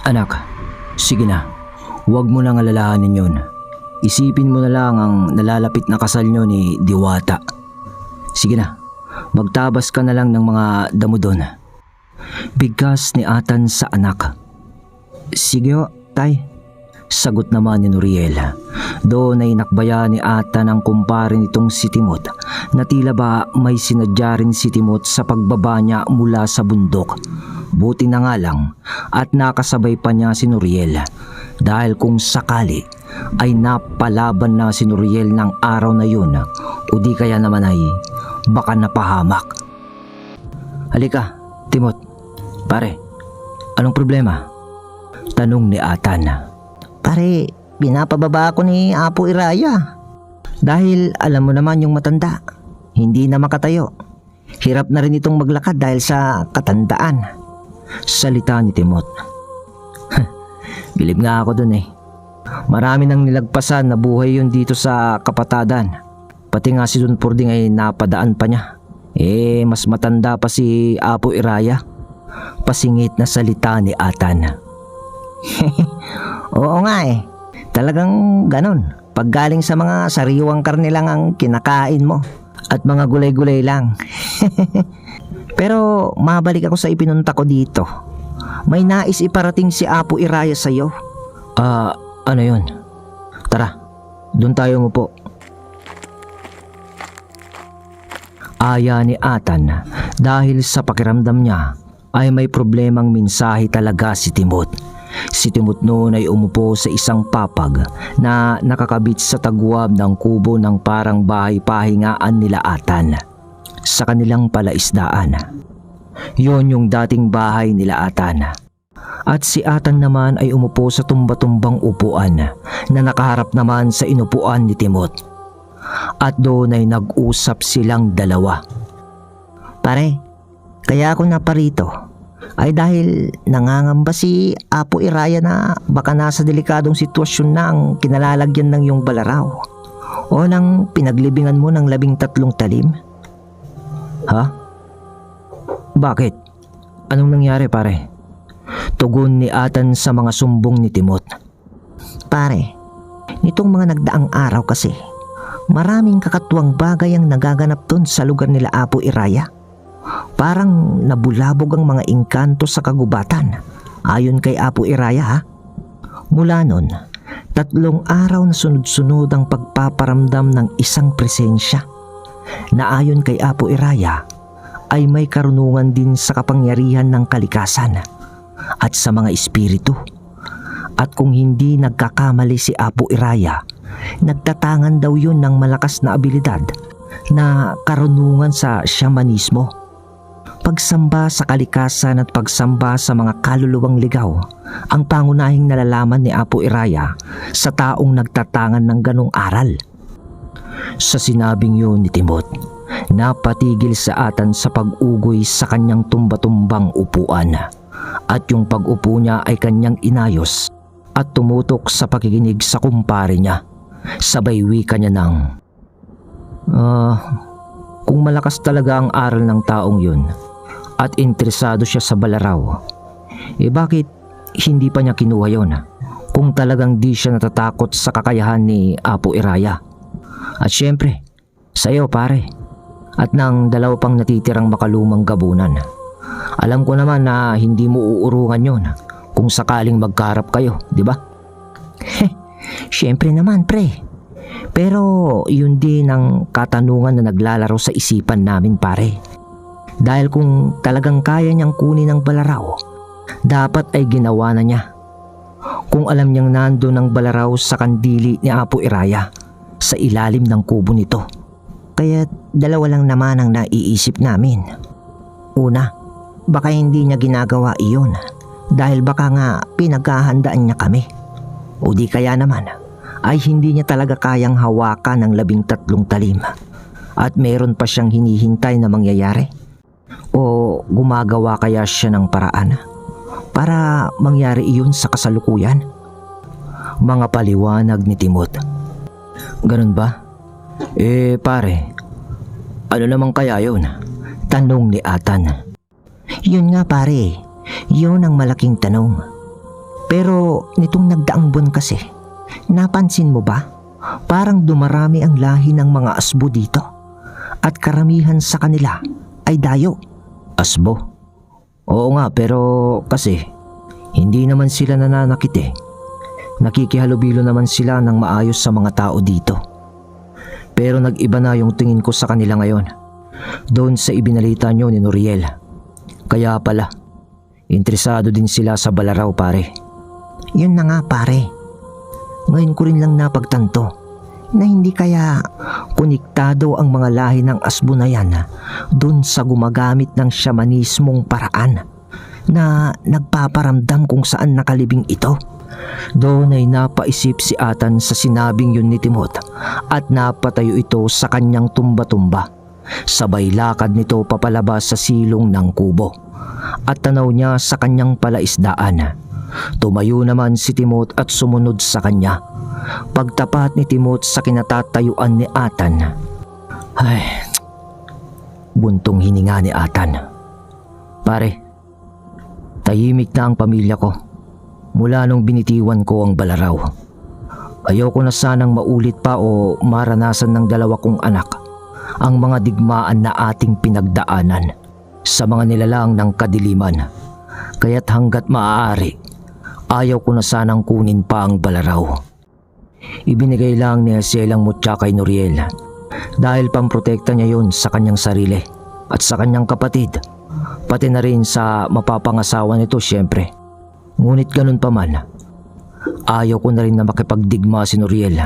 Anak, sige na. Huwag mo nang alalahanin yun. Isipin mo na lang ang nalalapit na kasal nyo ni Diwata. Sige na, magtabas ka na lang ng mga damo doon. Bigkas ni Atan sa anak. Sige ho, tay. Sagot naman ni Noriel. Doon ay nakbaya ni Atan ang kumpare nitong si Timot na tila ba may sinadya rin si Timot sa pagbaba niya mula sa bundok. Buti na nga lang at nakasabay pa niya si Noriel dahil kung sakali ay napalaban na si Noriel ng araw na yun o di kaya naman ay baka napahamak. Halika, Timot. Pare, anong problema? Tanong ni Atan. Pare, pinapababa ako ni Apo Iraya. Dahil alam mo naman yung matanda, hindi na makatayo. Hirap na rin itong maglakad dahil sa katandaan. Salita ni Timot. Bilib nga ako dun eh. Marami nang nilagpasan na buhay yun dito sa kapatadan. Pati nga si Don Purding ay napadaan pa niya. Mas matanda pa si Apo Iraya. Pasingit na salita ni Atan. Oo nga eh. Talagang ganon. Pag galing sa mga sariwang karne lang ang kinakain mo. At mga gulay-gulay lang. Pero mabalik ako sa ipinunta ko dito. May nais iparating si Apo Iraya sa'yo. Ano yun? Tara, doon tayo umupo. Aya ni Atan dahil sa pakiramdam niya ay may problemang mensahe talaga si Timot. Si Timot noon ay umupo sa isang papag na nakakabit sa tagwab ng kubo ng parang bahay pahingaan nila Atan sa kanilang palaisdaan. Yon yung dating bahay nila Atan. At si Atan naman ay umupo sa tumba-tumbang upuan na nakaharap naman sa inupuan ni Timot. At doon ay nag-usap silang dalawa. Pare, kaya ako naparito ay dahil nangangamba si Apo Iraya na baka nasa delikadong sitwasyon na ang kinalalagyan ng iyong balaraw o ng pinaglibingan mo ng 13 talim. Ha? Bakit? Anong nangyari pare? Tugon ni Atan sa mga sumbong ni Timot. Pare, nitong mga nagdaang araw kasi, maraming kakatuwang bagay ang nagaganap dun sa lugar nila Apo Iraya. Parang nabulabog ang mga engkanto sa kagubatan, ayon kay Apo Iraya ha. Mula nun, 3 araw na sunod-sunod ang pagpaparamdam ng isang presensya na ayon kay Apo Iraya ay may karunungan din sa kapangyarihan ng kalikasan at sa mga espiritu. At kung hindi nagkakamali si Apo Iraya, nagtatangan daw yun ng malakas na abilidad na karunungan sa shamanismo. Pagsamba sa kalikasan at pagsamba sa mga kaluluwang ligaw ang pangunahing nalalaman ni Apo Iraya sa taong nagtatangan ng ganong aral. Sa sinabing yun ni Timot, napatigil sa Atan sa pag-ugoy sa kanyang tumba-tumbang upuan at yung pag-upo niya ay kanyang inayos at tumutok sa pakikinig sa kumpare niya. Sabay wika niya ng, kung malakas talaga ang aral ng taong yun at interesado siya sa balaraw, bakit hindi pa niya kinuha yun kung talagang di siya natatakot sa kakayahan ni Apo Iraya? At syempre, sa'yo pare, at ng 2 pang natitirang makalumang gabunan. Alam ko naman na hindi mo uurungan yon kung sakaling magkaharap kayo, di ba? Syempre naman pre. Pero yun din ang katanungan na naglalaro sa isipan namin pare. Dahil kung talagang kaya niyang kunin ang balaraw, dapat ay ginawa na niya. Kung alam niyang nando ng balaraw sa kandili ni Apo Iraya sa ilalim ng kubo nito. Kaya 2 lang naman ang naiisip namin. Una, baka hindi niya ginagawa iyon dahil baka nga pinaghahandaan niya kami. O di kaya naman ay hindi niya talaga kayang hawakan ng 13 talim at meron pa siyang hinihintay na mangyayari. O gumagawa kaya siya ng paraan para mangyari iyon sa kasalukuyan? Mga paliwanag ni Timot. Ganun ba? Pare, ano naman kaya yun? Tanong ni Atan. Yun nga pare, yun ang malaking tanong. Pero nitong nagdaang buwan kasi, napansin mo ba? Parang dumarami ang lahi ng mga asbo dito. At karamihan sa kanila ay dayo. Asbo? Oo nga, pero kasi hindi naman sila nananakit eh. Nakikihalubilo naman sila ng maayos sa mga tao dito. Pero nag-iba na yung tingin ko sa kanila ngayon. Doon sa ibinalita nyo ni Noriel. Kaya pala, interesado din sila sa Balaraw, pare. Yun na nga pare. Ngayon ko rin lang napagtanto na hindi kaya konektado ang mga lahi ng asbo na yan doon sa gumagamit ng shamanismong paraan na nagpaparamdam kung saan nakalibing ito. Doon ay napaisip si Atan sa sinabing yun ni Timot at napatayo ito sa kanyang tumba-tumba. Sabay lakad nito papalabas sa silong ng kubo at tanaw niya sa kanyang palaisdaan. Tumayo naman si Timot at sumunod sa kanya. Pagtapat ni Timot sa kinatatayuan ni Atan, ay, buntong hininga ni Atan. Pare, tahimik na ang pamilya ko mula nung binitiwan ko ang Balaraw. Ayoko na sanang maulit pa o maranasan ng dalawa kong anak ang mga digmaan na ating pinagdaanan sa mga nilalang ng kadiliman. Kaya't hanggat maaari, ayaw ko na sanang kunin pa ang Balaraw. Ibinigay lang ni Haziel ang mutya kay Noriel dahil pamprotekta niya yun sa kanyang sarili at sa kanyang kapatid, pati na rin sa mapapangasawa nito siyempre. Ngunit ganun pa man, ayaw ko na rin na makipagdigma si Noriel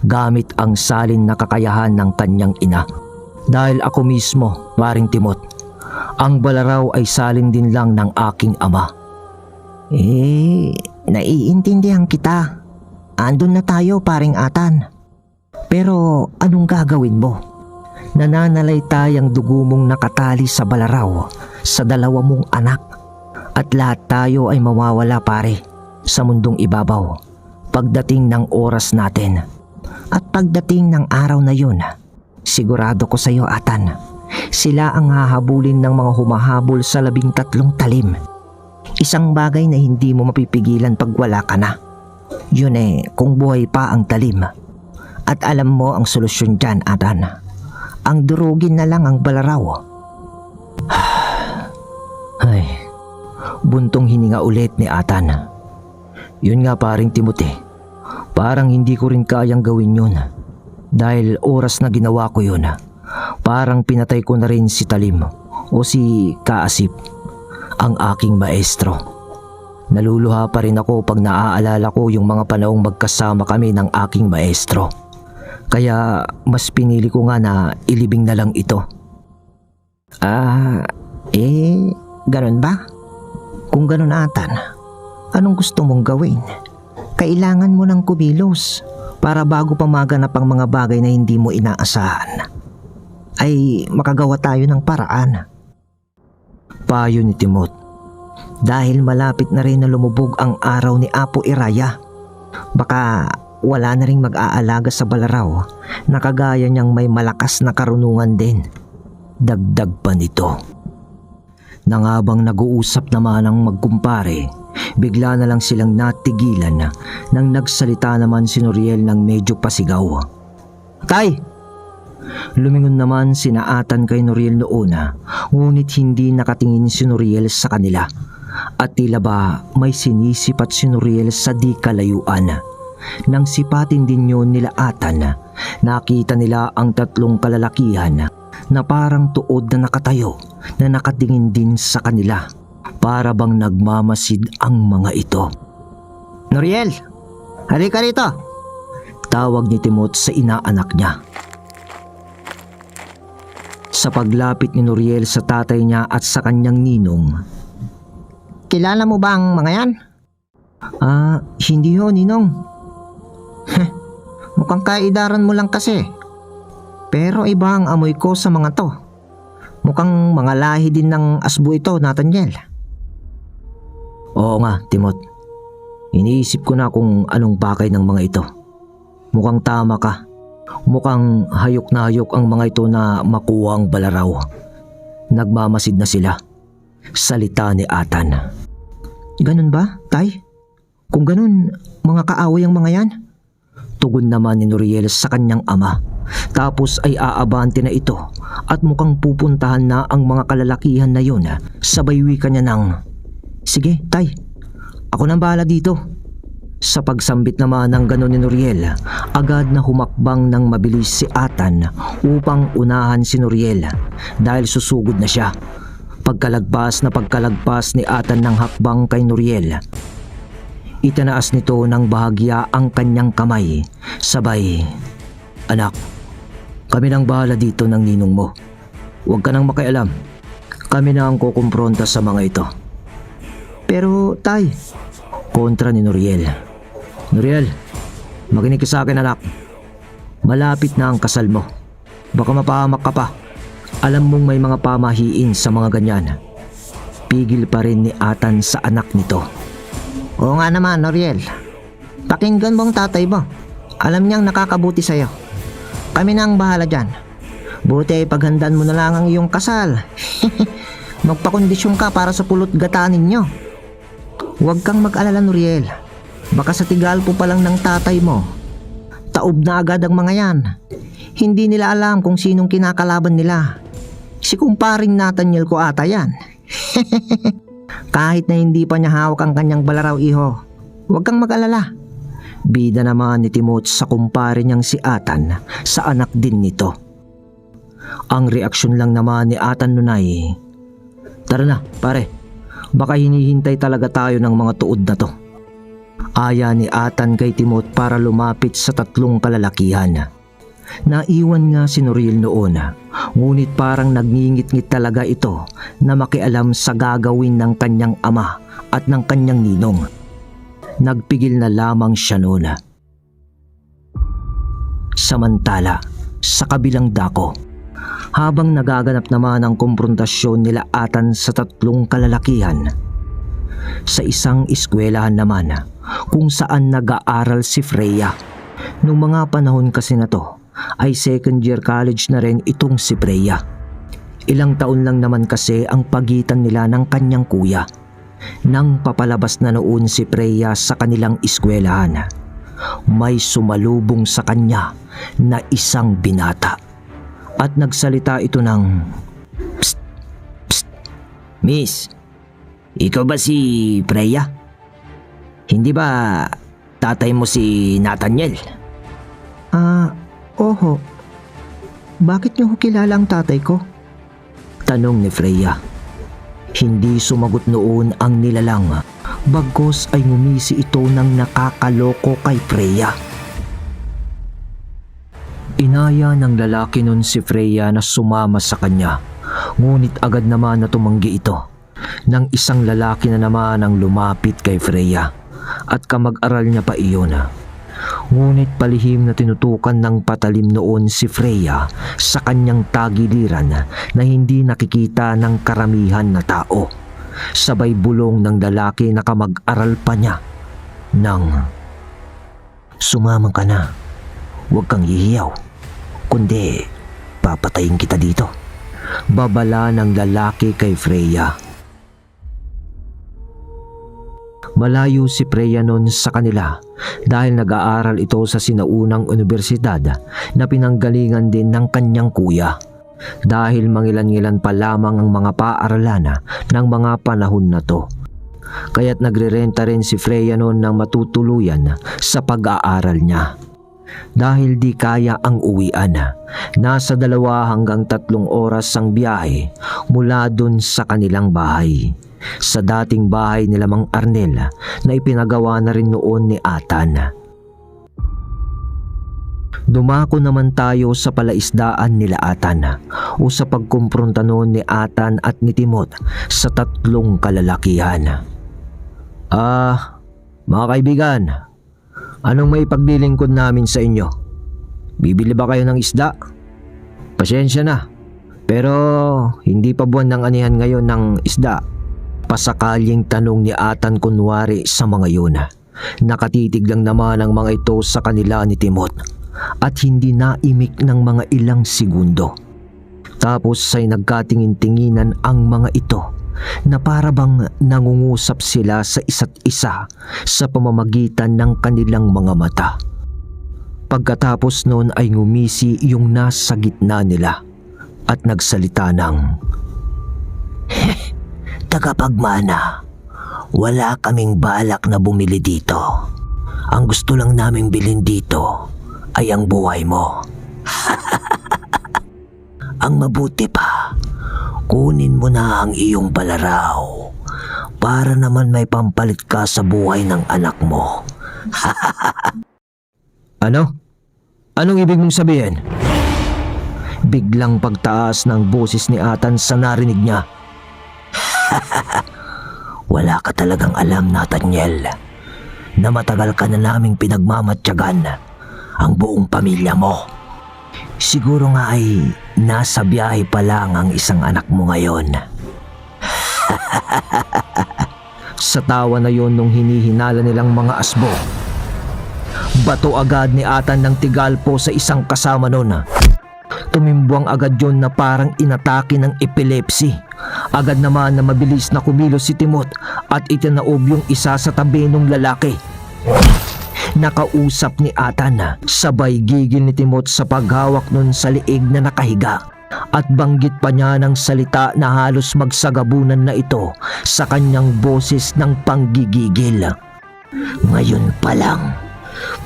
gamit ang salin na kakayahan ng kanyang ina. Dahil ako mismo, paring Timot, ang Balaraw ay salin din lang ng aking ama. Naiintindihan kita. Andun na tayo paring Atan. Pero anong gagawin mo? Nananalaytay ang dugo mong nakatali sa Balaraw sa dalawa mong anak. At lahat tayo ay mawawala pare sa mundong ibabaw pagdating ng oras natin. At pagdating ng araw na yun, sigurado ko sa iyo Atan, sila ang hahabulin ng mga humahabol sa 13 talim. Isang bagay na hindi mo mapipigilan pag wala ka na. Yun kung buhay pa ang talim. At alam mo ang solusyon dyan, Atan. Ang durugin na lang ang Balaraw. Ay, buntong hininga ulit ni Atan. Yun nga paring Timothy, parang hindi ko rin kayang gawin yun. Dahil oras na ginawa ko yun, parang pinatay ko na rin si Talim o si Kaasip, ang aking maestro. Naluluha pa rin ako pag naaalala ko yung mga panahong magkasama kami ng aking maestro. Kaya mas pinili ko nga na ilibing na lang ito. Ganun ba? Kung ganun Atan, anong gusto mong gawin? Kailangan mo ng kumilos para bago pa maganap ang mga bagay na hindi mo inaasahan, ay makagawa tayo ng paraan. Payo ni Timot. Dahil malapit na rin na lumubog ang araw ni Apo Iraya, baka wala na ring mag-aalaga sa Balaraw na kagaya niyang may malakas na karunungan din. Dagdag pa nito, nang habang nag-uusap naman ang magkumpare, bigla na lang silang natigilan nang nagsalita naman si Noriel ng medyo pasigaw. Tay! Lumingon naman sina Atan kay Noriel noon, ngunit hindi nakatingin si Noriel sa kanila. At tila ba may sinisipat si Noriel sa di kalayuan. Nang sipatin din yun nila Atan, nakita nila ang 3 kalalakihan na parang tuod na nakatayo na nakatingin din sa kanila. Para bang nagmamasid ang mga ito. Noriel! Halika rito! Tawag ni Timot sa inaanak niya. Sa paglapit ni Noriel sa tatay niya at sa kanyang ninong, kilala mo ba ang mga yan? Hindi ho, ninong. Mukhang kaidaran mo lang kasi. Pero iba ang amoy ko sa mga to. Mukhang mga lahi din ng asbo ito, Nathaniel. Oo nga, Timot. Iniisip ko na kung anong pakay ng mga ito. Mukhang tama ka. Mukhang hayok na hayok ang mga ito na makuha ang Balaraw. Nagmamasid na sila. Salita ni Atan. Ganun ba, Tay? Kung ganun, mga kaaway ang mga yan? Tugon naman ni Noriel sa kanyang ama. Tapos ay aabante na ito at mukhang pupuntahan na ang mga kalalakihan na yun. Sabay wika niya ng, Sige, tay. Ako nang bahala dito. sa pagsambit naman ng ganon ni Noriel, agad na humakbang ng mabilis si Atan upang unahan si Noriel dahil susugod na siya. Pagkalagpas ni Atan ng hakbang kay Noriel, itinaas nito ng bahagya ang kanyang kamay. Sabay, "Anak, kami nang bahala dito ng ninong mo. Huwag ka nang makialam. Kami na ang kukumpronta sa mga ito." Pero, tay, Kontra ni Noriel. "Noriel, makinig ka sa akin anak. Malapit na ang kasal mo. Baka mapahamak ka pa. Alam mong may mga pamahiin sa mga ganyan." Pigil pa rin ni Atan sa anak nito. oo nga naman, Noriel. Pakinggan mo ang tatay mo. Alam niyang nakakabuti sa'yo. Kami na ang bahala dyan. Buti ay paghandaan mo na lang ang iyong kasal. Magpakondisyon ka para sa pulot gata ninyo. Huwag kang mag-alala, Noriel. Baka sa tigal po pa lang ng tatay mo, taob na agad ang mga yan. Hindi nila alam kung sinong kinakalaban nila. Si kumparing Nathaniel ko ata yan. Kahit na hindi pa niya hawak ang kanyang balaraw, iho. Huwag kang mag-alala. Bida naman ni Timot sa kumpare niyang si Atan sa anak din nito. Ang reaksyon lang naman ni Atan nun ay, "Tara na, pare. Baka hinihintay talaga tayo ng mga tuod na to." Aya ni Atan kay Timot para lumapit sa tatlong kalalakihan. Naiwan nga si Noriel noon, ngunit parang nagngingit-ngit talaga ito na makialam sa gagawin ng kanyang ama at ng kanyang ninong. Nagpigil na lamang siya noon. Samantala, sa kabilang dako, habang nagaganap naman ang komprontasyon nila Atan sa tatlong kalalakihan, sa isang eskwelahan naman kung saan nag-aaral si Freya. Noong mga panahon kasi na to, ay second year college na rin itong si Freya. Ilang taon lang naman kasi ang pagitan nila ng kanyang kuya. Nang papalabas na noon si Freya sa kanilang eskwelahan, may sumalubong sa kanya na isang binata. At nagsalita ito ng, "Psst, psst, Miss, ikaw ba si Freya? Hindi ba tatay mo si Nathaniel?" Oho. Bakit niyo kilala ang tatay ko? Tanong ni Freya. Hindi sumagot noon ang nilalang, bagkus ay ngumisi ito ng nakakaloko kay Freya. Inaya ng lalaki nun si Freya na sumama sa kanya, ngunit agad naman na tumanggi ito. Nang isang lalaki na naman ang lumapit kay Freya at kamag-aral niya pa iyon. Ngunit palihim na tinutukan ng patalim noon si Freya sa kanyang tagiliran na hindi nakikita ng karamihan na tao. Sabay bulong ng lalaki na kamag-aral pa niya ng, "Sumama ka na. Huwag kang hihiyaw. Kundi papatayin kita dito." Babala ng lalaki kay Freya. Malayo si Freya noon sa kanila dahil nag-aaral ito sa sinaunang universidad na pinanggalingan din ng kanyang kuya. Dahil mangilan-ngilan pa lamang ang mga paaralan ng mga panahon na to. Kaya't nagrerenta rin si Freya noon ng matutuluyan sa pag-aaral niya. Dahil di kaya ang uwian, nasa 2 hanggang 3 oras ang biyahe mula dun sa kanilang bahay. Sa dating bahay nila Mang Arnel na ipinagawa na rin noon ni Atan. Dumako naman tayo sa palaisdaan nila Atan o sa pagkumpronta noon ni Atan at ni Timot sa tatlong kalalakihan. Mga kaibigan, anong may paglilingkod namin sa inyo? Bibili ba kayo ng isda? Pasensya na, pero hindi pa buwan ng anihan ngayon ng isda. Pasakaling tanong ni Atan kunwari sa mga yun. Nakatitig lang naman ang mga ito sa kanila ni Timot at hindi naimik ng mga ilang segundo. Tapos ay nagkatingin-tinginan ang mga ito na para bang nangungusap sila sa isa't isa sa pamamagitan ng kanilang mga mata. Pagkatapos noon ay ngumisi yung nasa gitna nila at nagsalita ng, "Tagapagmana, wala kaming balak na bumili dito. Ang gusto lang naming bilhin dito ay ang buhay mo. Ang mabuti pa, kunin mo na ang iyong palaraw para naman may pampalit ka sa buhay ng anak mo." Ano? Anong ibig mong sabihin? Biglang pagtaas ng boses ni Atan sa narinig niya. "Wala ka talagang alam, Nathaniel, na matagal ka na naming pinagmamatyagan ang buong pamilya mo. Siguro nga ay nasa biyahe pa lang ang isang anak mo ngayon." Sa tawa na yon nung hinihinala nilang mga asbo, bato agad ni Atan ng tigalpo sa isang kasama nun. Tumimbwang agad yon na parang inatake ng epilepsy. Agad naman na mabilis na kumilos si Timot at itinaob yung isa sa tabi ng lalaki. Nakausap ni Atan, sabay gigil ni Timot sa paghawak nun sa liig na nakahiga. At banggit pa niya ng salita na halos magsagabunan na ito sa kanyang boses ng panggigigil. "Ngayon pa lang,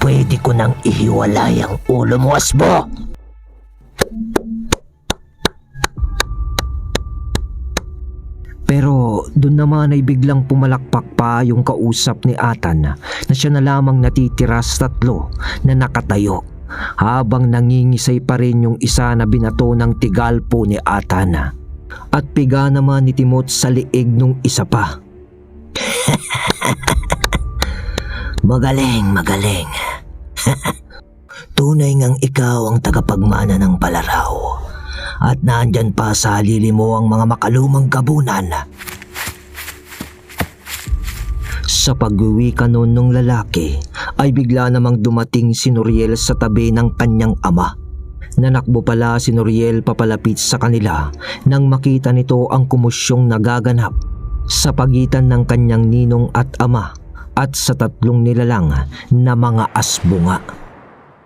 pwede ko nang ihiwalay ang ulo mo, asbo!" Pero doon naman ay biglang pumalakpak pa yung kausap ni Atan na siya na lamang natitira sa tatlo na nakatayo, habang nangingisay pa rin yung isa na binato ng tigalpo ni Atan. At piga naman ni Timot sa liig nung isa pa. Magaling. Tunay ngang ikaw ang tagapagmana ng palaraw. At nandyan pa sa halili mo ang mga makalumang gabunan. Sa pag-uwi ka noon ng lalaki ay bigla namang dumating si Noriel sa tabi ng kanyang ama. Nanakbo pala si Noriel papalapit sa kanila nang makita nito ang komosyong nagaganap sa pagitan ng kanyang ninong at ama at sa tatlong nilalang na mga asbunga.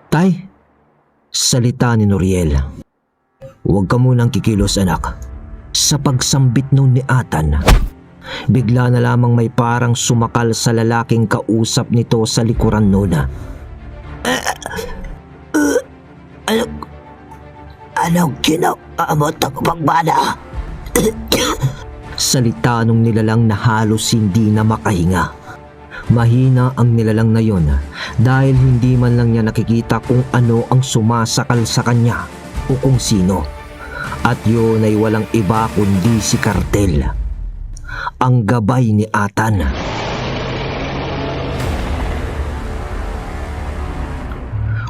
"Tay," salita ni Noriel. "Huwag ka munang kikilos, anak." Sa pagsambit nun ni Atan, bigla na lamang may parang sumakal sa lalaking kausap nito sa likuran nun. Anong ginawa mo, tagapagmana?" Salita nung nilalang na halos hindi na makahinga. Mahina ang nilalang na yon dahil hindi man lang niya nakikita kung ano ang sumasakal sa kanya o kung sino. At yun ay walang iba kundi si Cartel, ang gabay ni Atan.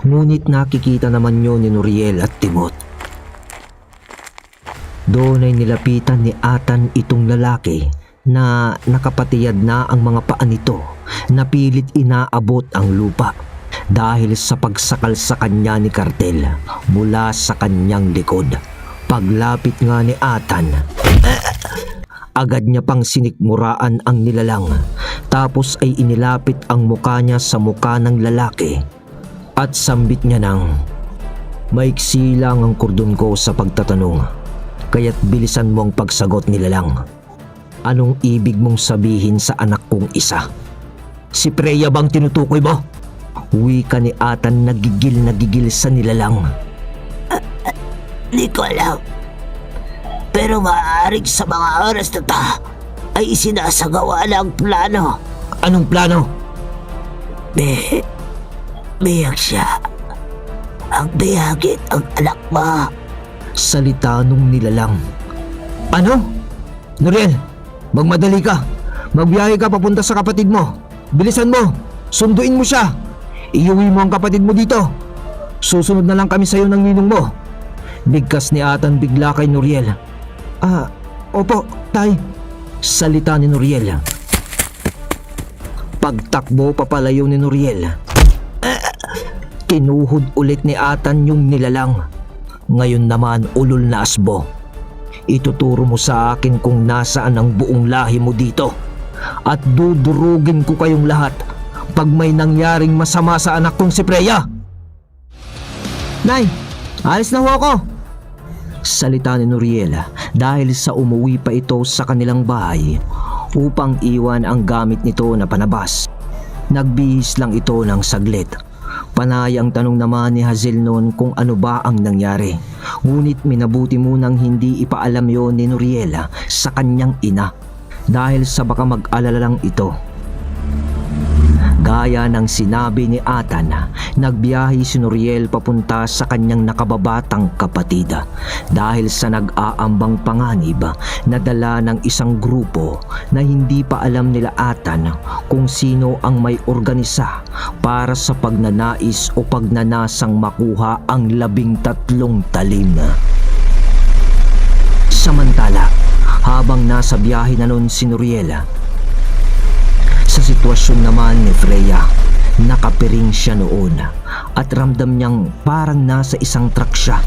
Ngunit nakikita naman yun ni Noriel at Timot. Doon ay nilapitan ni Atan itong lalaki na nakapatiyad na ang mga paa nito na pilit inaabot ang lupa dahil sa pagsakal sa kanya ni Cartel mula sa kanyang likod. Paglapit nga ni Atan, agad niya pang sinikmuraan ang nilalang, tapos ay inilapit ang muka niya sa muka ng lalaki at sambit niya ng, "Maiksi lang ang kordon ko sa pagtatanong, kaya't bilisan mo ang pagsagot, nilalang. Anong ibig mong sabihin sa anak kong isa? Si Freya bang tinutukoy mo?" Wika ni Atan na gigil sa nilalang. "Di ko alam. Pero maaaring sa mga oras na ta ay isinasagawa na ang plano." "Anong plano?" Biyak siya. Ang biyagin ang anak mo." Salita nung nilalang. "Ano? Noriel, magmadali ka. Magbiyahe ka papunta sa kapatid mo. Bilisan mo. Sunduin mo siya. Iuwi mo ang kapatid mo dito. Susunod na lang kami sa'yo ng ninong mo." Bigkas ni Atan bigla kay Noriel. Opo, tay." Salita ni Noriel. Pagtakbo papalayo ni Noriel, tinuhod ulit ni Atan yung nilalang. Ngayon naman ulol na asbo. Ituturo mo sa akin kung nasaan ang buong lahi mo dito. At dudurugin ko kayong lahat pag may nangyaring masama sa anak kong si Freya. Nay, alis na ho ako. Salita ni Noriel dahil sa umuwi pa ito sa kanilang bahay upang iwan ang gamit nito na panabas. Nagbihis lang ito ng saglit. Panay ang tanong naman ni Hazel noon kung ano ba ang nangyari. Ngunit minabuti munang hindi ipaalam yon ni Noriel sa kanyang ina dahil sa baka mag-alala lang ito. Gaya ng sinabi ni Atan, nagbiyahe si Noriel papunta sa kanyang nakababatang kapatid dahil sa nag-aambang panganib na dala ng isang grupo na hindi pa alam nila Atan kung sino ang may organisa para sa pagnanais o pagnanasang makuha ang 13 talim. Samantala, habang nasa biyahe na noon si Noriel, sa sitwasyon naman ni Freya, nakapiring siya noon at ramdam niyang parang nasa isang truck siya.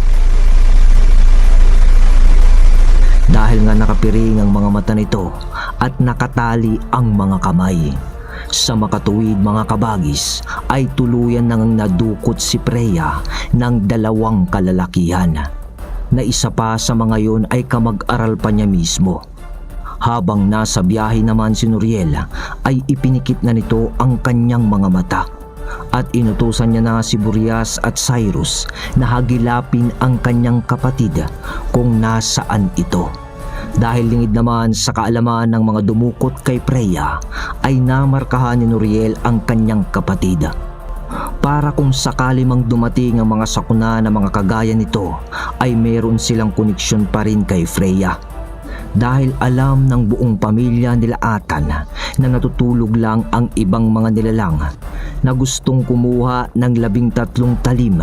Dahil nga nakapiring ang mga mata nito at nakatali ang mga kamay. Sa makatuwid mga kabagis ay tuluyan nang nadukot si Freya ng 2 kalalakihan na isa pa sa mga yon ay kamag-aral pa niya mismo. Habang nasa biyahe naman si Noriel ay ipinikit na nito ang kanyang mga mata at inutusan niya na si Boreas at Cyrus na hagilapin ang kanyang kapatid kung nasaan ito. Dahil lingid naman sa kaalaman ng mga dumukot kay Freya ay namarkahan ni Noriel ang kanyang kapatid. Para kung sakali mang dumating ang mga sakuna na mga kagaya nito ay meron silang koneksyon pa rin kay Freya. Dahil alam ng buong pamilya nila Atan na natutulog lang ang ibang mga nilalang na gustong kumuha ng 13 talim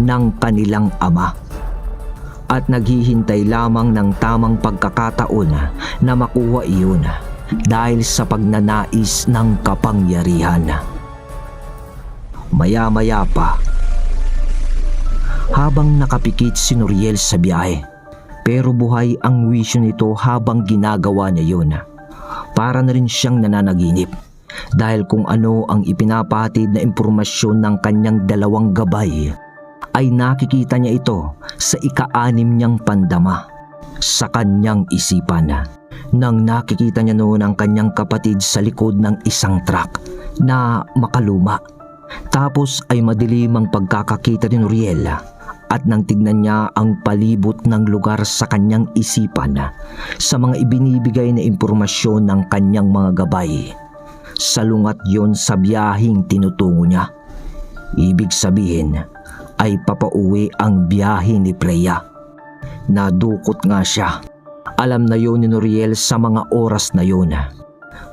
ng kanilang ama. At naghihintay lamang ng tamang pagkakataon na makuha iyon dahil sa pagnanais ng kapangyarihan. Maya-maya pa, habang nakapikit si Noriel sa biyahe, pero buhay ang wisyo nito habang ginagawa niya yun. Para na rin siyang nananaginip dahil kung ano ang ipinapahatid na impormasyon ng kanyang 2 gabay ay nakikita niya ito sa ika-6 niyang pandama sa kanyang isipan. Nang nakikita niya noon ang kanyang kapatid sa likod ng isang truck na makaluma. Tapos ay madilim ang pagkakakita ni Noriel at nang tignan niya ang palibot ng lugar sa kanyang isipan sa mga ibinibigay na impormasyon ng kanyang mga gabay, salungat yon sa biyaheng tinutungo niya. Ibig sabihin ay papauwi ang biyahe ni Freya. Nadukot nga siya. Alam na yon ni Noriel sa mga oras na yon.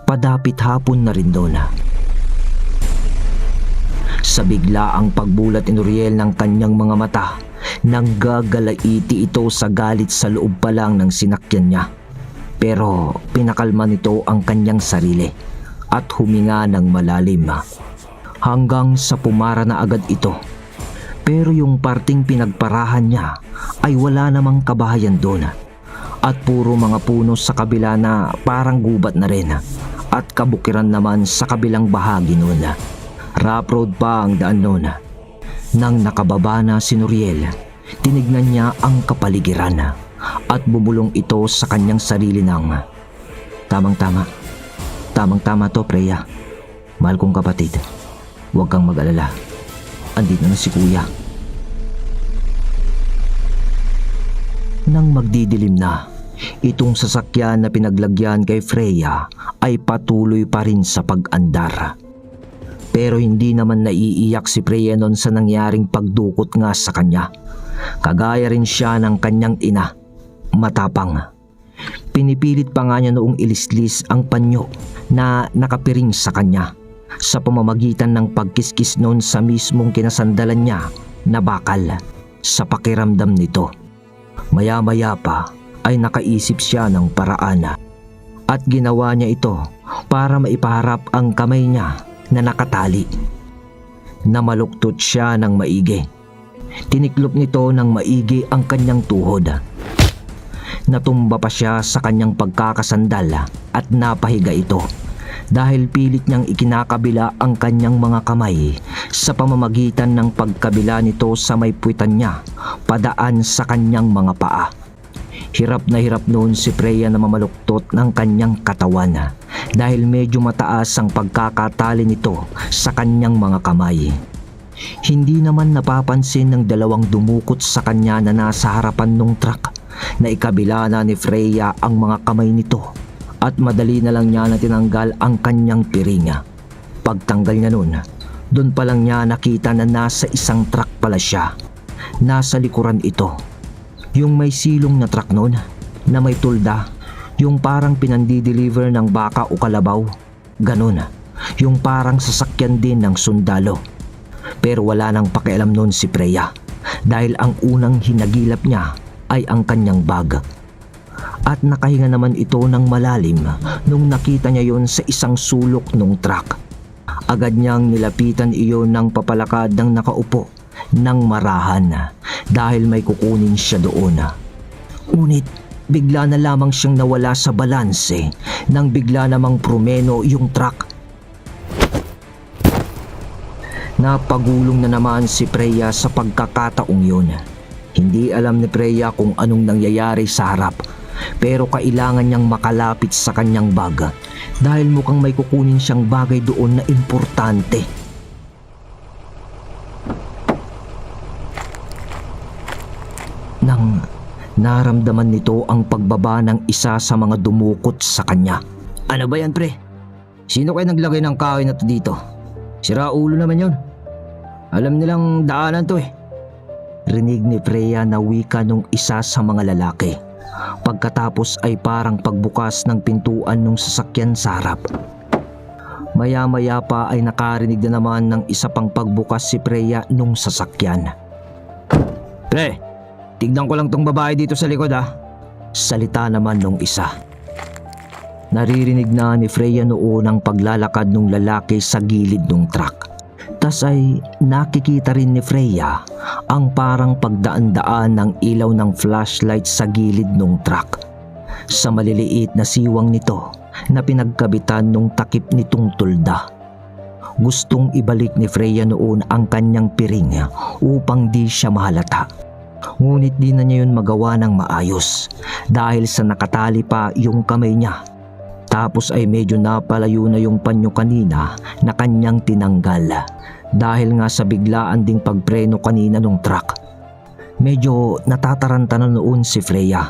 Padapit hapon na rin doon. Sa bigla ang pagbulat ni Noriel ng kanyang mga mata, nang gagalaiti ito sa galit sa loob pa lang ng sinakyan niya. Pero pinakalma nito ang kanyang sarili at huminga ng malalim hanggang sa pumara na agad ito. Pero yung parting pinagparahan niya ay wala namang kabahayan doon at puro mga puno sa kabila na parang gubat na rin at kabukiran naman sa kabilang bahagi noon. Rough road pa ang daan noon. Nang nakababa na si Noriel, tinignan niya ang kapaligiran at bumulong ito sa kanyang sarili ng tamang-tama to Freya. Mahal kong kapatid, huwag kang mag-alala. Andito na si kuya. Nang magdidilim na, itong sasakyan na pinaglagyan kay Freya ay patuloy pa rin sa pag-andar. Pero hindi naman naiiyak si Freya noon sa nangyaring pagdukot nga sa kanya. Kagaya rin siya ng kanyang ina, matapang. Pinipilit pa nga niya noong ilislis ang panyo na nakapiring sa kanya sa pamamagitan ng pagkiskis noon sa mismong kinasandalan niya na bakal sa pakiramdam nito. Maya-maya pa ay nakaisip siya ng paraan at ginawa niya ito para maipaharap ang kamay niya na nakatali. Namaluktot siya ng maigi. Tiniklop nito ng maigi ang kanyang tuhod. Natumba pa siya sa kanyang pagkakasandal at napahiga ito dahil pilit niyang ikinakabila ang kanyang mga kamay sa pamamagitan ng pagkabila nito sa may puwitan niya padaan sa kanyang mga paa. Hirap na hirap noon si Freya na mamaluktot ng kanyang katawan dahil medyo mataas ang pagkakatali nito sa kanyang mga kamay. Hindi naman napapansin ng dalawang dumukot sa kanya na nasa harapan ng truck na ikabila na ni Freya ang mga kamay nito at madali na lang niya na tinanggal ang kanyang piringa. Pagtanggal niya noon, doon pa lang niya nakita na nasa isang truck pala siya. Nasa likuran ito. Yung may silong na truck noon na may tulda, yung parang pinandi-deliver ng baka o kalabaw. Ganon, yung parang sasakyan din ng sundalo. Pero wala nang pakialam noon si Freya dahil ang unang hinagilap niya ay ang kanyang bag. At nakahinga naman ito ng malalim nung nakita niya yon sa isang sulok ng truck. Agad niyang nilapitan iyon ng papalakad ng nakaupo ng marahan dahil may kukunin siya doon. Ngunit bigla na lamang siyang nawala sa balanse nang bigla namang prumeno yung truck. Napagulong na naman si Freya sa pagkakataong yun. Hindi alam ni Freya kung anong nangyayari sa harap, pero kailangan niyang makalapit sa kanyang bag dahil mukhang may kukunin siyang bagay doon na importante. Nang naramdaman nito ang pagbaba ng isa sa mga dumukot sa kanya. Ano ba yan, pre? Sino kayo naglagay ng kahoy na to dito? Sira ulo naman yun. Alam nilang daanan to eh. Rinig ni Freya na wika nung isa sa mga lalaki. Pagkatapos ay parang pagbukas ng pintuan ng sasakyan sa harap. Maya-maya pa ay nakarinig na naman ng isa pang pagbukas si Freya nung sasakyan. Pre, tignan ko lang tong babae dito sa likod ah. Salita naman nung isa. Naririnig na ni Freya noon ang paglalakad ng lalaki sa gilid ng truck. Tas ay nakikita rin ni Freya ang parang pagdaan-daan ng ilaw ng flashlight sa gilid ng truck. Sa maliliit na siwang nito na pinagkabitan nung takip nitong tulda. Gustong ibalik ni Freya noon ang kanyang piring upang di siya mahalata. Ngunit di na niya yun magawa ng maayos dahil sa nakatali pa yung kamay niya. Tapos ay medyo napalayo na yung panyo kanina na kanyang tinanggal dahil nga sa biglaan ding pagpreno kanina ng truck. Medyo natataranta na noon si Freya.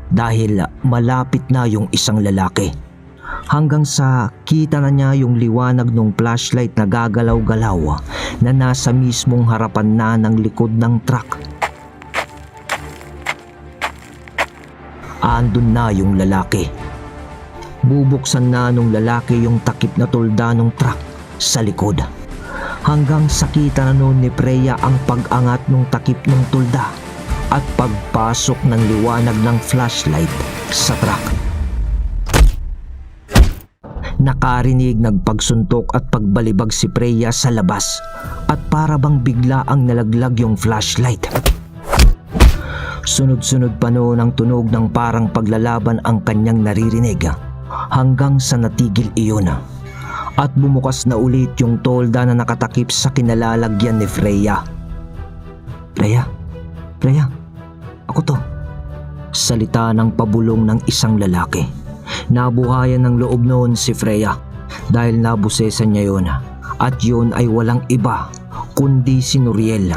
Dahil malapit na yung isang lalaki. Hanggang sa kita na niya yung liwanag ng flashlight na gagalaw-galaw na nasa mismong harapan na ng likod ng truck. Andun na yung lalaki. Bubuksan na nung lalaki yung takip na tulda ng truck sa likod. Hanggang sakita na noon ni Freya ang pag-angat ng takip ng tulda at pagpasok ng liwanag ng flashlight sa truck. Nakarinig ng pagsuntok at pagbalibag si Freya sa labas at para bang bigla ang nalaglag yung flashlight. Sunod-sunod pa noon ang tunog ng parang paglalaban ang kanyang naririnig hanggang sa natigil iyon at bumukas na ulit yung tolda na nakatakip sa kinalalagyan ni Freya. Freya, ako to. Salita ng pabulong ng isang lalaki. Nabuhayan ng loob noon si Freya dahil nabusesan niya yun at yun ay walang iba kundi si Nuriel.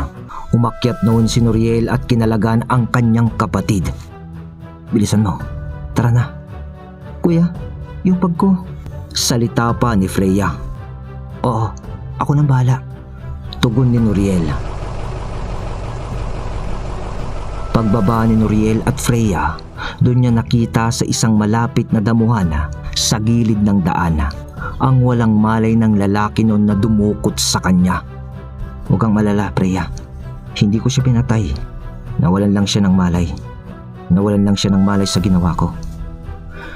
Umakyat noon si Nuriel at kinalagan ang kanyang kapatid. Bilisan mo, tara na. Kuya, yung bag ko. Salita pa ni Freya. Oo, ako nang bahala. Tugon ni Nuriel. Pagbaba ni Nuriel at Freya, doon niya nakita sa isang malapit na damuhan sa gilid ng daan ang walang malay ng lalaki noon na dumukot sa kanya. Huwag kang malala, Freya. Hindi ko siya pinatay. Nawalan lang siya ng malay sa ginawa ko.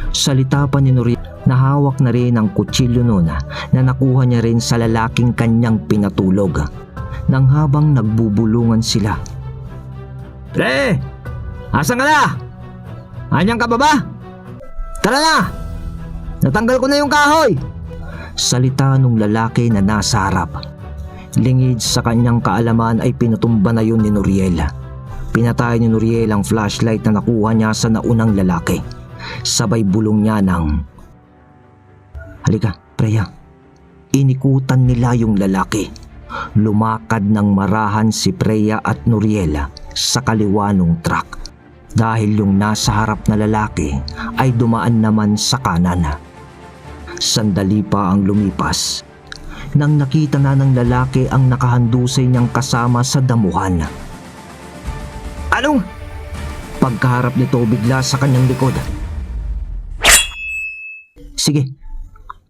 Salita pa ni Nuriel na hawak na rin ang kutsilyo noon na nakuha niya rin sa lalaking kanyang pinatulog. Nang habang nagbubulungan sila. Pre! Asan ka na? Anyan ka pa ba? Tara na! Natanggal ko na yung kahoy! Salita nung lalaki na nasa harap. Lingid sa kanyang kaalaman ay pinutumba na yun ni Noriel. Pinatay ni Noriel ang flashlight na nakuha niya sa naunang lalaki. Sabay bulong niya ng, "Halika, Freya." Inikutan nila yung lalaki. Lumakad ng marahan si Freya at Noriel sa kaliwa ng truck. Dahil yung nasa harap na lalaki ay dumaan naman sa kanan. Sandali pa ang lumipas nang nakita na ng lalaki ang nakahandusay niyang kasama sa damuhan. "Anong?" Pagkaharap nito bigla sa kanyang likod. "Sige,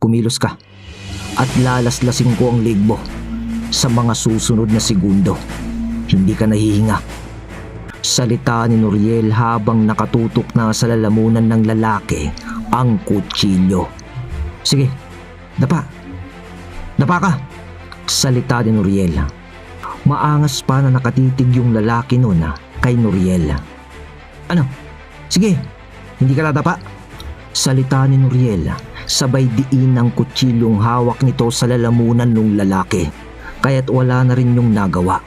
kumilos ka at lalaslasin ko ang leg mo. Sa mga susunod na segundo, hindi ka nahihinga." Salita ni Noriel habang nakatutok na sa lalamunan ng lalaki ang kutsilyo. "Sige, dapa. Dapa ka." Salita ni Noriel. Maangas pa na nakatitig yung lalaki noon kay Noriel. "Ano? Sige, hindi ka dadapa." Salita ni Noriel, sabay diin ang kutsilyong hawak nito sa lalamunan ng lalaki, kaya't wala na rin yung nagawa.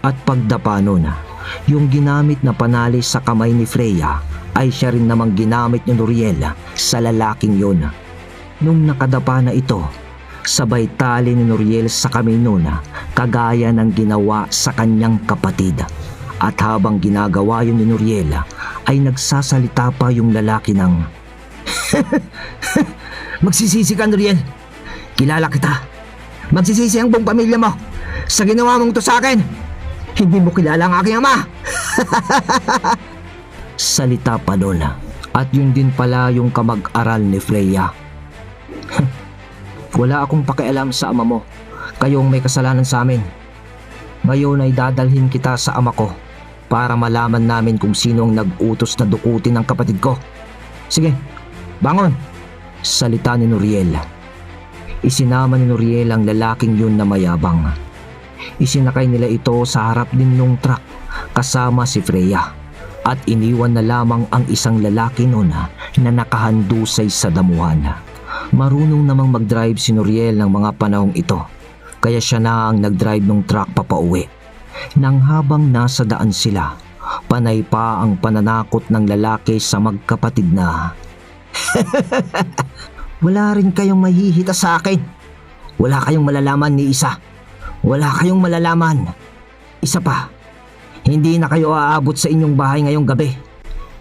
At pagdapa nun, yung ginamit na panali sa kamay ni Freya ay siya rin namang ginamit ni Noriel sa lalaking yun. Nung nakadapa na ito, sabay tali ni Noriel sa kamay nun kagaya ng ginawa sa kanyang kapatid. At habang ginagawa yun ni Noriel ay nagsasalita pa yung lalaki ng, "Magsisisi ka, Noriel. Kilala kita. Magsisisi ang buong pamilya mo sa ginawa mong to sa akin. Hindi mo kilala ang aking ama." Salita pa doon. At yun din pala yung kamag-aral ni Freya. "Wala akong pakialam sa ama mo. Kayong may kasalanan sa amin. Ngayon ay dadalhin kita sa ama ko para malaman namin kung sino ang nag-utos na dukutin ang kapatid ko. Sige, bangon." Salita ni Noriel. Isinama ni Noriel ang lalaking yun na mayabang. Isinakay nila ito sa harap din ng truck kasama si Freya at iniwan na lamang ang isang lalaki noon na nakahandusay sa damuhan. Marunong namang mag-drive si Noriel ng mga panahong ito, kaya siya na ang nag-drive ng truck papauwi. Nang habang nasa daan sila, panay pa ang pananakot ng lalaki sa magkapatid na, "Wala rin kayong mahihita sa akin. Wala kayong malalaman ni isa. Wala kayong malalaman. Isa pa, hindi na kayo aabot sa inyong bahay ngayong gabi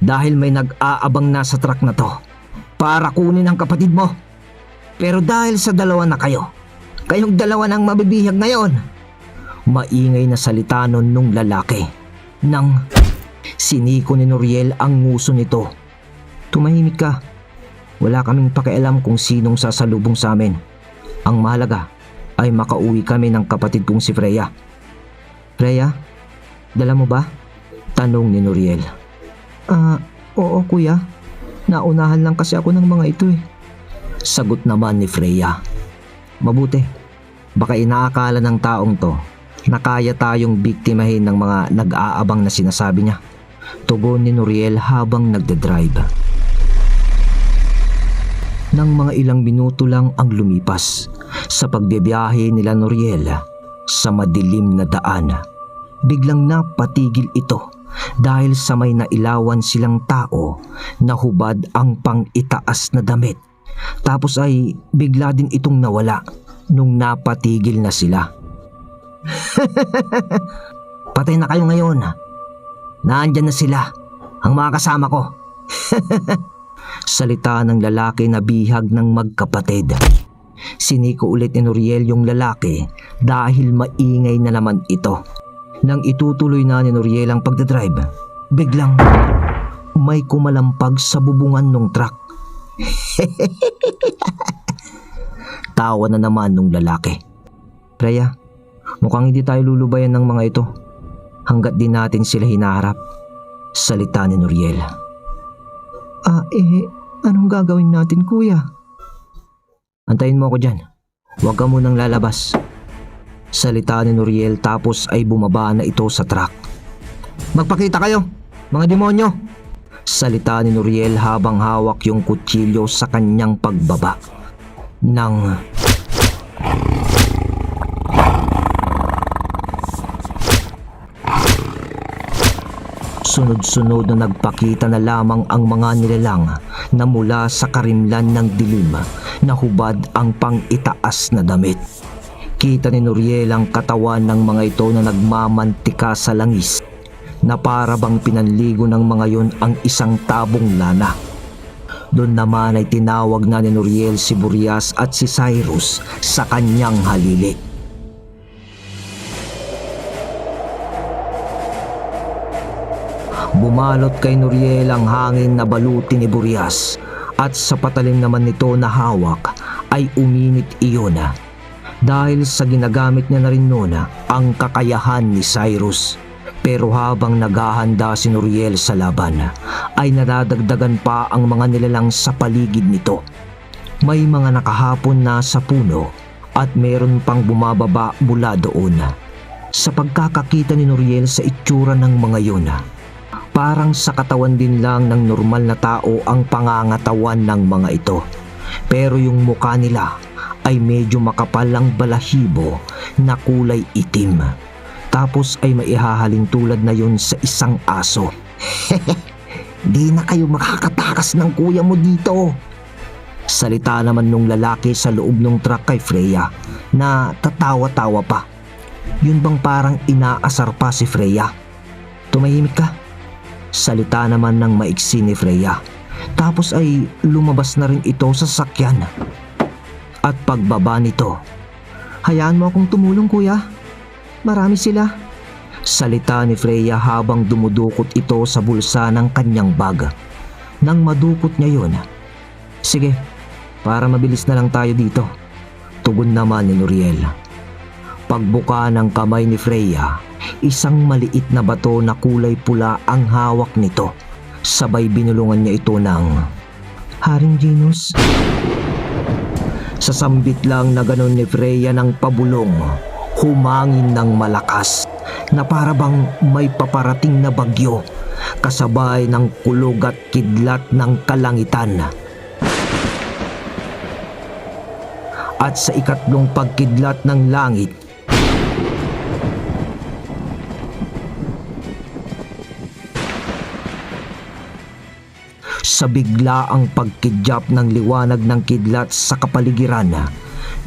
dahil may nag-aabang na sa truck na to para kunin ang kapatid mo. Pero dahil sa dalawa na kayo, kayong dalawa nang mabibihag ngayon." Maingay na salita nun nung lalaki. Nang siniko ni Noriel ang nguso nito. "Tumahimik ka. Wala kaming pakialam kung sinong sasalubong sa amin. Ang mahalaga ay makauwi kami ng kapatid kong si Freya." "Freya, dala mo ba?" tanong ni Noriel. Oo kuya. Naunahan lang kasi ako ng mga ito eh." Sagot naman ni Freya. "Mabuti. Baka inaakala ng taong to na kaya tayong biktimahin ng mga nag-aabang na sinasabi niya." Tugon ni Noriel habang nagdadrive. Nang mga ilang minuto lang ang lumipas sa pagbibiyahe nila Noriel sa madilim na daan, biglang napatigil ito dahil sa may nailawan silang tao na hubad ang pang-itaas na damit. Tapos ay bigla din itong nawala nung napatigil na sila. "Patay na kayo ngayon. Naandyan na sila, ang mga kasama ko." Salita ng lalaki na bihag ng magkapatid. Siniko ulit ni Noriel yung lalaki dahil maingay na naman ito. Nang itutuloy na ni Noriel ang pagdadrive, biglang may kumalampag sa bubungan ng truck. Tawa na naman nung lalaki. "Freya, mukhang hindi tayo lulubayan ng mga ito hanggat di natin sila hinaharap." Salita ni Noriel. Anong gagawin natin kuya?" "Antayin mo ako dyan. Huwag ka munang lalabas." Salita ni Noriel tapos ay bumaba na ito sa truck. Magpakita kayo, mga demonyo! Salita ni Nuriel habang hawak yung kutsilyo sa kanyang pagbaba. Nang sunod-sunod na nagpakita na lamang ang mga nilalang na mula sa karimlan ng dilim na hubad ang pang-itaas na damit. Kita ni Nuriel ang katawan ng mga ito na nagmamantika sa langis na para bang pinanligo ng mga yon ang isang tabong lana. Doon naman ay tinawag na ni Nuriel si Burias at si Cyrus sa kanyang halili. Bumalot kay Nuriel ang hangin na baluti ni Burias at sa patalim naman nito na hawak ay uminit iyon dahil sa ginagamit niya na rin noon ang kakayahan ni Cyrus. Pero habang naghahanda si Nuriel sa laban ay nadadagdagan pa ang mga nilalang sa paligid nito. May mga nakahapon na sa puno at meron pang bumababa mula doon. Sa pagkakakita ni Nuriel sa itsura ng mga yun, parang sa katawan din lang ng normal na tao ang pangangatawan ng mga ito. Pero yung mukha nila ay medyo makapal ang balahibo na kulay itim. Tapos ay maihahalin tulad na yun sa isang aso. Di na kayo makakatakas ng kuya mo dito. Salita naman nung lalaki sa loob ng truck kay Freya na tatawa-tawa pa. Yun bang parang inaasar pa si Freya? Tumahimik ka. Salita naman ng maiksi ni Freya. Tapos ay lumabas na rin ito sa sakyan. At pagbaba nito, hayaan mo akong tumulong kuya. Marami sila. Salita ni Freya habang dumudukot ito sa bulsa ng kanyang bag. Nang madukot niya yun, sige, para mabilis na lang tayo dito. Tugon naman ni Nuriel. Pagbuka ng kamay ni Freya, isang maliit na bato na kulay pula ang hawak nito. Sabay binulungan niya ito ng Haring Genus. Sa sambit lang na ganon ni Freya ng pabulong, humangin ng malakas na para bang may paparating na bagyo kasabay ng kulog at kidlat ng kalangitan. At sa ikatlong pagkidlat ng langit, sa bigla ang pagkidyap ng liwanag ng kidlat sa kapaligiran,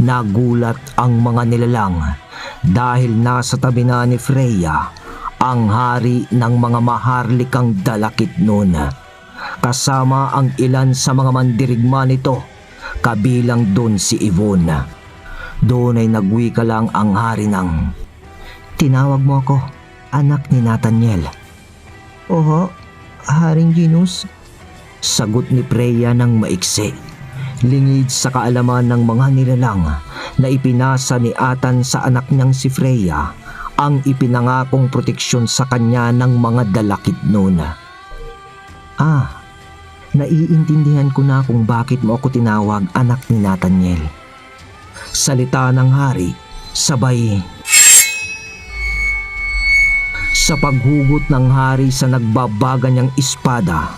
nagulat ang mga nilalang dahil nasa tabi na ni Freya ang hari ng mga maharlikang dalakit noon. Kasama ang ilan sa mga mandirigma nito, kabilang doon si Yvonne. Doon ay nagwika lang ang hari ng Tinawag mo ako, anak ni Nathaniel. Oho, Haring Genus. Sagot ni Freya ng maiksi. Lingid sa kaalaman ng mga nilalang na ipinasa ni Atan sa anak niyang si Freya ang ipinangakong proteksyon sa kanya ng mga dalakit noon. Naiintindihan ko na kung bakit mo ako tinawag anak ni Nathaniel. Salita ng hari, sabay sa paghugot ng hari sa nagbabaga niyang espada.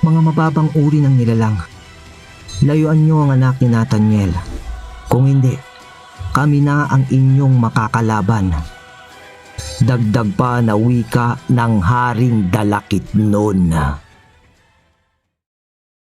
Mga mababang uri ng nilalang, layuan niyo ang anak ni Nathaniel. Kung hindi, kami na ang inyong makakalaban. Dagdag pa na wika ng haring dalakit noon.